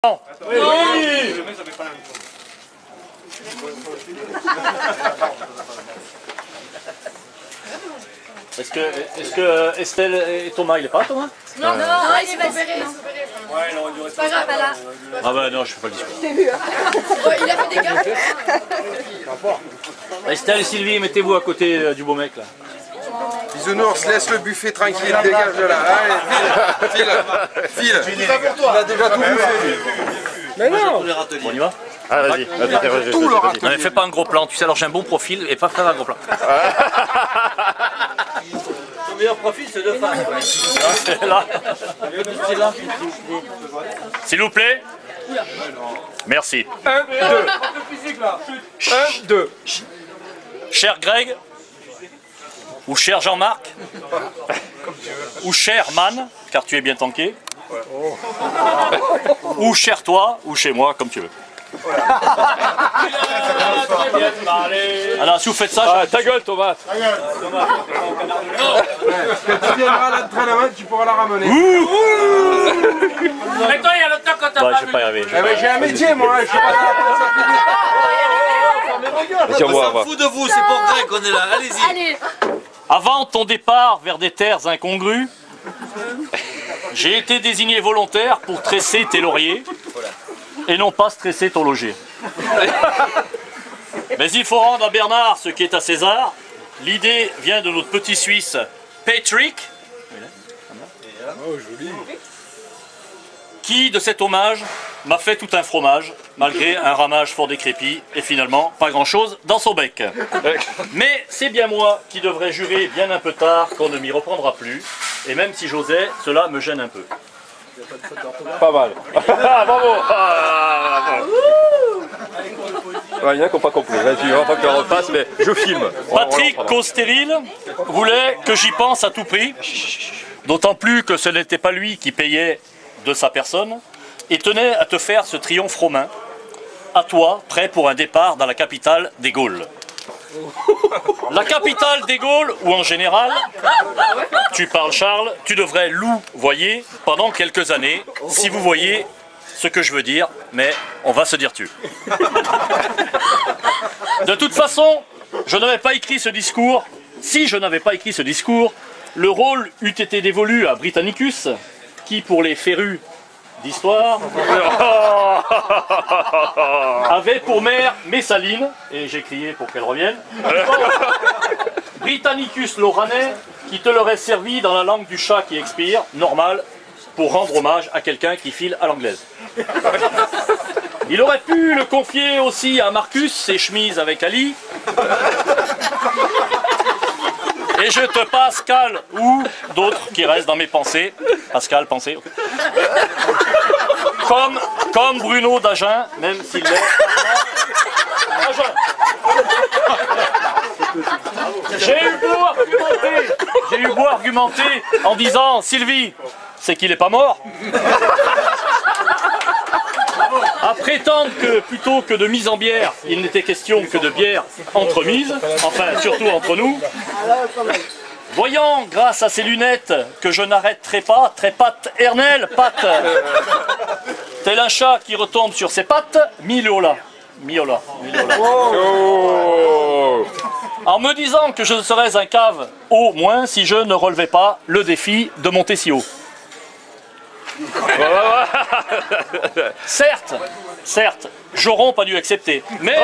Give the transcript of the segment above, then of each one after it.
Non. Oui, oui. Est-ce que Estelle et Thomas, il est pas Thomas? Non, il est opéré. Ouais, non, il pas grave, là. Ah bah non, je fais pas le discours. Il a fait des gars. Estelle et Sylvie, mettez-vous à côté du beau mec là. Bisounours, laisse le buffet tranquille, dégage de là. Allez, file. Il a déjà tout bouffé. Mais non. On y va? Ah vas-y, vas-y. Non mais fais pas un gros plan, tu sais, alors j'ai un bon profil et pas faire un gros plan. Ton meilleur profil, c'est de face. Là. S'il vous plaît. Merci. 1, 2. Cher Greg, ou cher Jean-Marc, ou cher Man, car tu es bien tanké, ou cher toi, ou chez moi, comme tu veux. Alors si vous faites ça, Ta gueule Thomas. Quand tu viendras à l'entraînement, tu pourras la ramener. Mais toi, il y a le temps quand t'as ouais, pas je vais pas y arriver. J'ai un métier, moi. Je suis pas Vas-y, on On va. s'en fout de vous, c'est pour Greg qu'on est là. Allez-y. Allez. Avant ton départ vers des terres incongrues, j'ai été désigné volontaire pour tresser tes lauriers et non pas stresser ton logis. Mais il faut rendre à Bernard ce qui est à César. L'idée vient de notre petit Suisse, Patrick, qui, de cet hommage, m'a fait tout un fromage, malgré un ramage fort décrépit, et finalement, pas grand-chose dans son bec. Mais c'est bien moi qui devrais jurer bien un peu tard qu'on ne m'y reprendra plus, et même si j'osais, cela me gêne un peu. Pas mal. Bravo. Il y en a qui n'ont pas compris. Vas-y, on va pas que tu le refasses, mais je filme. Patrick Costérile voulait que j'y pense à tout prix, d'autant plus que ce n'était pas lui qui payait de sa personne, et tenait à te faire ce triomphe romain, à toi, prêt pour un départ dans la capitale des Gaules. La capitale des Gaules, où en général, tu parles Charles, tu devrais louvoyer pendant quelques années, si vous voyez ce que je veux dire, mais on va se dire tu. De toute façon, je n'avais pas écrit ce discours. Si je n'avais pas écrit ce discours, le rôle eût été dévolu à Britannicus, qui pour les férus d'histoire avait pour mère Messaline, et j'ai crié pour qu'elle revienne, Britannicus l'Oranais, qui te l'aurait servi dans la langue du chat qui expire, normal, pour rendre hommage à quelqu'un qui file à l'anglaise. Il aurait pu le confier aussi à Marcus, ses chemises avec Ali. Et je te passe Cal ou d'autres qui restent dans mes pensées. Pascal, pensée. Comme Bruno d'Agen, même s'il l'est. J'ai eu beau argumenter en disant Sylvie, c'est qu'il n'est pas mort. À prétendre que plutôt que de mise en bière, il n'était question que de bière entremise, enfin surtout entre nous. Voyant, grâce à ses lunettes, que je n'arrêterai pas, trépatte Ernel, patte, tel un chat qui retombe sur ses pattes, Miola. En me disant que je serais un cave, au moins si je ne relevais pas le défi de monter si haut. Certes, Joron pas dû accepter, mais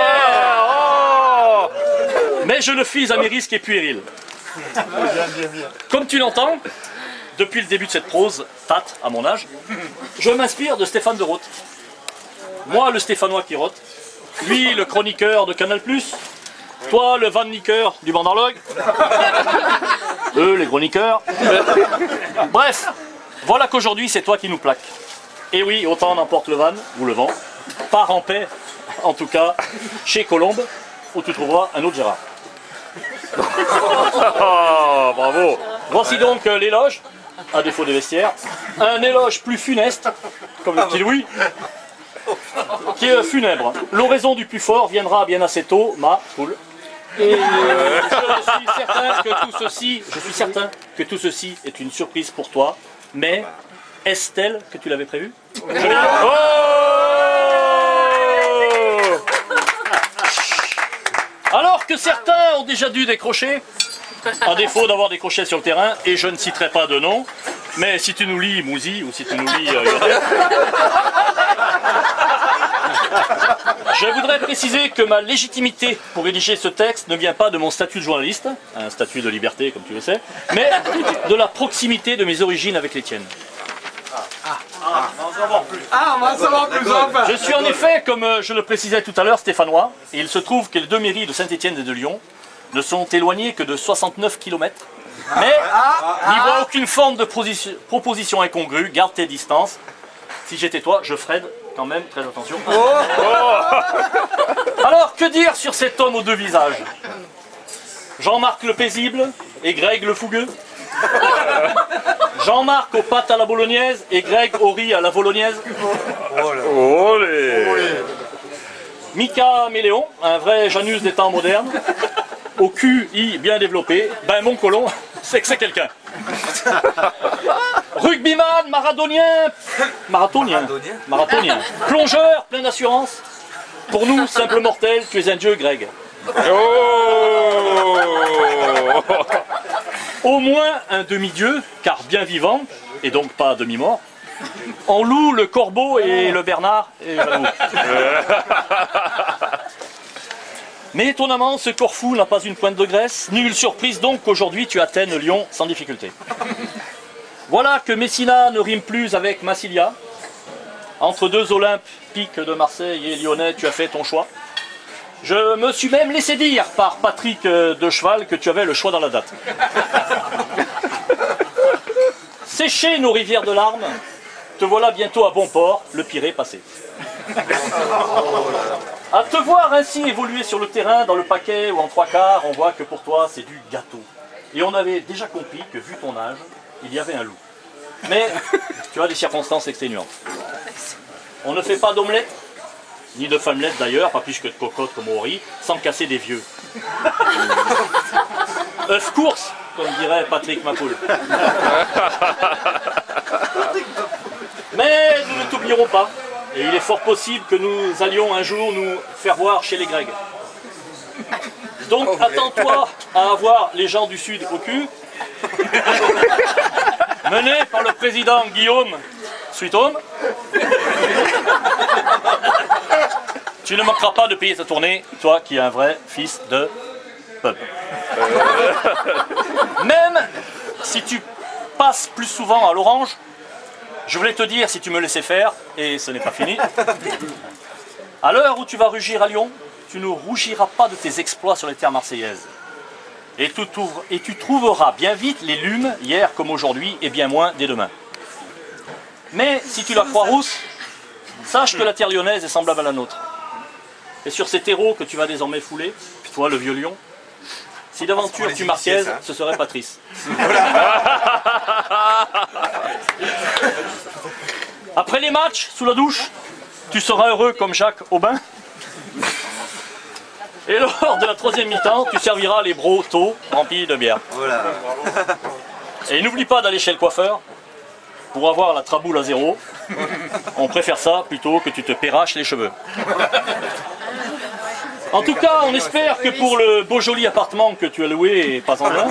je le fis à mes risques et puérils. Comme tu l'entends, depuis le début de cette prose, Tate, à mon âge, je m'inspire de Stéphane de Rothe. Moi, le Stéphanois qui rote, lui, le chroniqueur de Canal+, toi, le Van Nicker du Bandarlog, eux, les chroniqueurs. Bref, voilà qu'aujourd'hui, c'est toi qui nous plaques. Et oui, autant n'emporte le van, ou le vent, part en paix, en tout cas, chez Colombe, où tu trouveras un autre Gérard. Oh, bravo. Voici donc l'éloge, à défaut des vestiaires, un éloge plus funeste, comme le petit Louis, qui est funèbre. L'oraison du plus fort viendra bien assez tôt, ma poule. Et je suis certain que tout ceci est une surprise pour toi, mais est-ce tel que tu l'avais prévu? Oh certains ont déjà dû décrocher, à défaut d'avoir décroché sur le terrain, et je ne citerai pas de nom, mais si tu nous lis Mouzi, ou si tu nous lis Yodel, je voudrais préciser que ma légitimité pour rédiger ce texte ne vient pas de mon statut de journaliste, un statut de liberté comme tu le sais, mais de la proximité de mes origines avec les tiennes. On va en savoir plus. Ah, on va en savoir plus enfin. Je suis en effet, comme je le précisais tout à l'heure, stéphanois, et il se trouve que les deux mairies de Saint-Étienne et de Lyon ne sont éloignés que de 69 km. Mais n'y voit aucune forme de proposition incongrue, garde tes distances. Si j'étais toi, je ferais quand même très attention. Alors, que dire sur cet homme aux deux visages? Jean-Marc le paisible et Greg le fougueux. Jean-Marc aux pâtes à la bolognaise et Greg au riz à la bolognaise. Mika Méléon, un vrai Janus des temps modernes, au QI bien développé, ben mon colon, c'est que c'est quelqu'un. Rugbyman, marathonien, plongeur, plein d'assurance. Pour nous, simple mortels, tu es un dieu, Greg. Au moins un demi-dieu, car bien vivant, et donc pas demi-mort. En loup, le corbeau et le bernard et Valou. Mais étonnamment, ce Corfou n'a pas une pointe de graisse. Nulle surprise donc qu'aujourd'hui tu atteignes Lyon sans difficulté. Voilà que Messina ne rime plus avec Massilia. Entre deux Olympiques de Marseille et Lyonnais, tu as fait ton choix. Je me suis même laissé dire par Patrick de Cheval que tu avais le choix dans la date. Sécher nos rivières de larmes, te voilà bientôt à bon port, le pire est passé. À te voir ainsi évoluer sur le terrain, dans le paquet ou en trois quarts, on voit que pour toi c'est du gâteau. Et on avait déjà compris que vu ton âge, il y avait un loup. Mais tu as des circonstances exténuantes. On ne fait pas d'omelette, ni de femmelette d'ailleurs, pas plus que de cocotte comme au riz, sans casser des vieux. œuf course, comme dirait Patrick Mapoul. Mais nous ne t'oublierons pas, et il est fort possible que nous allions un jour nous faire voir chez les Grecs. Donc attends-toi à avoir les gens du Sud au cul, menés par le président Guillaume Sweet Home. Tu ne manqueras pas de payer ta tournée, toi qui es un vrai fils de pub. Même si tu passes plus souvent à l'Orange, je voulais te dire, si tu me laissais faire, et ce n'est pas fini, à l'heure où tu vas rugir à Lyon, tu ne rougiras pas de tes exploits sur les terres marseillaises. Et tu trouveras bien vite les lumes, hier comme aujourd'hui, et bien moins dès demain. Mais si tu la crois rousse, sache que la terre lyonnaise est semblable à la nôtre. Et sur ces terreaux que tu vas désormais fouler, toi le vieux lion, si d'aventure tu marquaises, ce serait Patrice. Après les matchs, sous la douche, tu seras heureux comme Jacques Aubin. Et lors de la troisième mi-temps, tu serviras les brotos remplis de bière. Et n'oublie pas d'aller chez le coiffeur pour avoir la traboule à zéro. On préfère ça plutôt que tu te perraches les cheveux. En tout cas, on espère que pour le beau joli appartement que tu as loué et pas en un,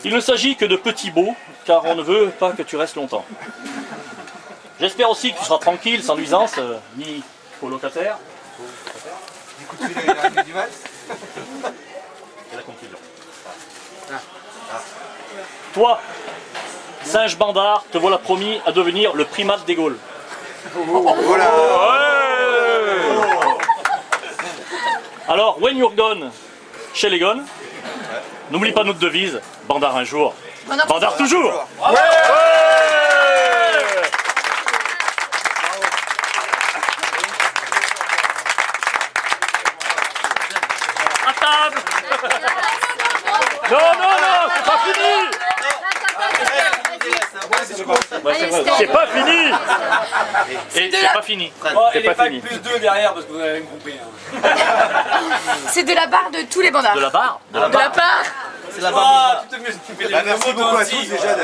il ne s'agit que de petits baux, car on ne veut pas que tu restes longtemps. J'espère aussi que tu seras tranquille, sans nuisance, ni aux locataires. Et la conclusion. Toi, singe bandard, te voilà promis à devenir le primate des Gaules. Alors, when you're gone, chez les Gones, n'oublie pas notre devise, bandard un jour, bandard toujours. À table. Non, c'est pas fini. C'est pas fini. Et c'est pas fini. Et les packs plus 2 derrière parce que vous avez compris. C'est de la barre de tous les bandards. De la barre. De la part. C'est la barbe. Merci beaucoup à tous déjà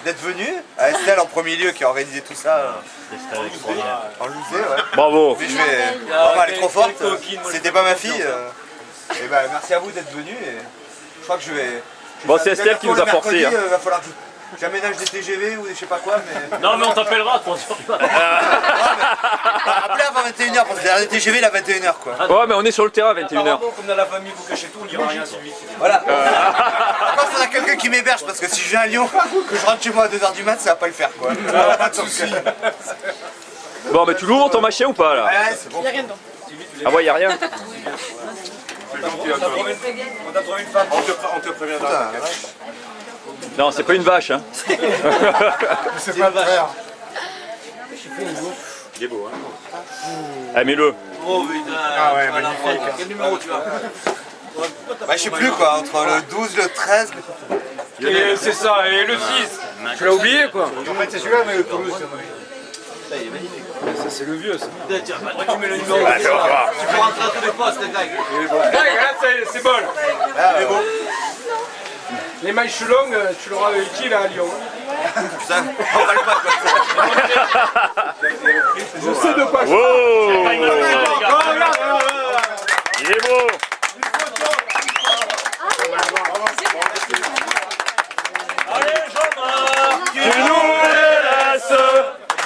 d'être venus. À Estelle en premier lieu qui a organisé tout ça. En Louzé, ouais. Bravo. Mais je vais vraiment aller trop forte. C'était pas ma fille. Et ben merci à vous d'être venus. Et je crois que je vais. Bon, c'est Estelle qui nous a forcé. Il va falloir que j'aménage des TGV ou des je sais pas quoi. Mais... Non, mais on t'appellera à 3h du matin. Appelez avant 21h parce que derrière les TGV il est à 21h quoi. Ouais, mais on est sur le terrain à 21h. Comme dans la famille, vous cachez tout, on dira rien si vite. Voilà. Par contre, il faudra quelqu'un qui m'héberge parce que si je viens à Lyon, que je rentre chez moi à 2h du mat, ça va pas le faire quoi. Pas de soucis. Bon, mais tu l'ouvres ton machin ou pas là? Ouais, c'est bon. Il n'y a rien dedans. Ah ouais, y a rien. On t'a trouvé une femme. On te préviendra. Non, c'est pas une vache, hein. C'est pas le frère. Il est beau, hein. Ah, mets-le. Oh putain. Ah ouais, magnifique. Quel numéro tu as? Bah, je sais plus quoi, entre le 12, le 13. C'est ça, et le 6. Tu l'as oublié quoi? En fait, c'est celui-là, mais le Toulouse, C'est le vieux ça. Après tu mets le numéro. Tu peux rentrer à tous les postes, les gars. C'est bon. Il est beau. Les mailles longues, tu l'auras utile à Lyon. Putain, on va le pas quoi. Je sais de quoi je Wow. parle. Il est beau. Allez, Jean-Marc, Tu nous les laisses.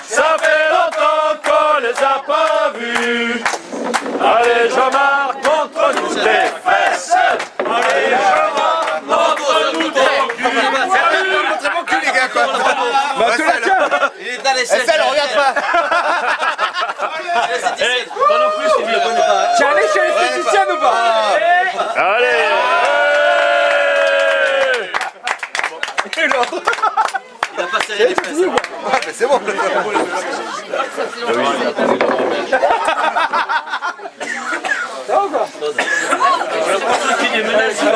Ça fait longtemps qu'on les a pas vus. Allez, Jean-Marc, montre-nous tes fesses. Allez, Jean-Marc, montre-nous ton cul. C'est mon cul les gars quoi. Bah tu la tiens. Il est dans les scènes. Estelle, regarde pas. Eh, toi non plus, Sylvie. Tu es allé chez l'esthéticienne ou pas? Allez. Il a pas serré les fesses. Ouais, mais c'est bon. Je pense qu'il est menacé.